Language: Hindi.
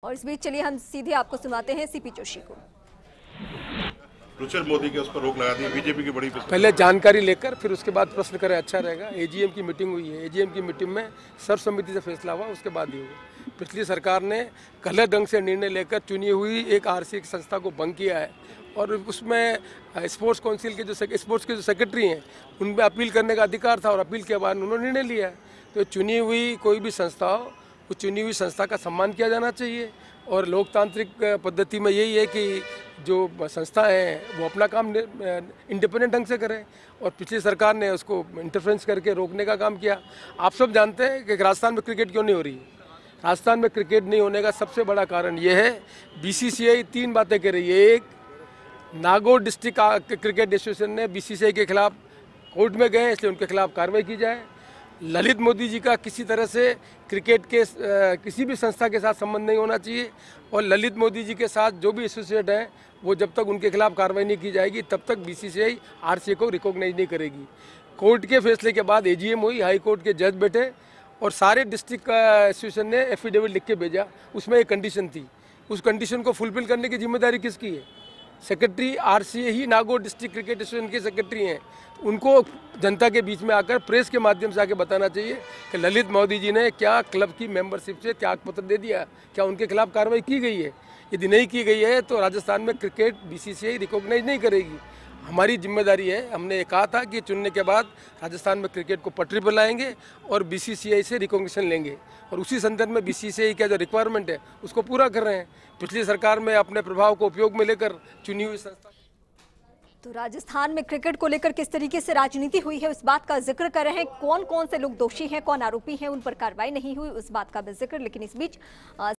और इस बीच चलिए हम सीधे आपको सुनाते हैं सीपी जोशी को। मोदी के उस पर रोक लगा दी बीजेपी की बड़ी। पहले जानकारी लेकर फिर उसके बाद प्रश्न करें, अच्छा रहेगा। एजीएम की मीटिंग हुई है, एजीएम की मीटिंग में सर्वसम्मति से फैसला हुआ, उसके बाद ही हुआ। पिछली सरकार ने गलत ढंग से निर्णय लेकर चुनी हुई एक आरसी संस्था को भंग किया है और उसमें स्पोर्ट्स काउंसिल के जो स्पोर्ट्स के जो सेक्रेटरी हैं उन पर अपील करने का अधिकार था और अपील के बाद उन्होंने निर्णय लिया है। तो चुनी हुई कोई भी संस्था हो, उस चुनी हुई संस्था का सम्मान किया जाना चाहिए और लोकतांत्रिक पद्धति में यही है कि जो संस्था है वो अपना काम इंडिपेंडेंट ढंग से करें और पिछली सरकार ने उसको इंटरफेरेंस करके रोकने का काम किया। आप सब जानते हैं कि राजस्थान में क्रिकेट क्यों नहीं हो रही। राजस्थान में क्रिकेट नहीं होने का सबसे बड़ा कारण ये है, बीसीसीआई 3 बातें कर रही है। एक, नागौर डिस्ट्रिक्ट क्रिकेट एसोसिएशन ने बीसीसीआई के खिलाफ कोर्ट में गए, इसलिए उनके खिलाफ कार्रवाई की जाए। ललित मोदी जी का किसी तरह से क्रिकेट के किसी भी संस्था के साथ संबंध नहीं होना चाहिए और ललित मोदी जी के साथ जो भी एसोसिएट हैं वो जब तक उनके खिलाफ कार्रवाई नहीं की जाएगी तब तक बीसीसीआई आरसीए को रिकॉग्नाइज नहीं करेगी। कोर्ट के फैसले के बाद एजीएम हुई, हाई कोर्ट के जज बैठे और सारे डिस्ट्रिक्ट एसोसिएशन ने एफिडेविट लिख के भेजा। उसमें एक कंडीशन थी, उस कंडीशन को फुलफिल करने की जिम्मेदारी किसकी है? सेक्रेटरी आरसीए ही नागौर डिस्ट्रिक्ट क्रिकेट एसोसिएशन के सेक्रेटरी हैं। उनको जनता के बीच में आकर प्रेस के माध्यम से आके बताना चाहिए कि ललित मोदी जी ने क्या क्लब की मेंबरशिप से त्यागपत्र दे दिया, क्या उनके खिलाफ कार्रवाई की गई है। यदि नहीं की गई है तो राजस्थान में क्रिकेट बीसीसीआई रिकॉग्नाइज नहीं करेगी। हमारी जिम्मेदारी है, हमने कहा था कि चुनने के बाद राजस्थान में क्रिकेट को पटरी पर लाएंगे और बीसीसीआई से रिकॉग्निशन लेंगे और उसी संदर्भ में बीसीसीआई का जो रिक्वायरमेंट है उसको पूरा कर रहे हैं। पिछली सरकार में अपने प्रभाव को उपयोग में लेकर चुनी हुई संस्था। तो राजस्थान में क्रिकेट को लेकर किस तरीके से राजनीति हुई है उस बात का जिक्र कर रहे हैं। कौन कौन से लोग दोषी हैं, कौन आरोपी हैं, उन पर कार्रवाई नहीं हुई उस बात का भी जिक्र। लेकिन इस बीच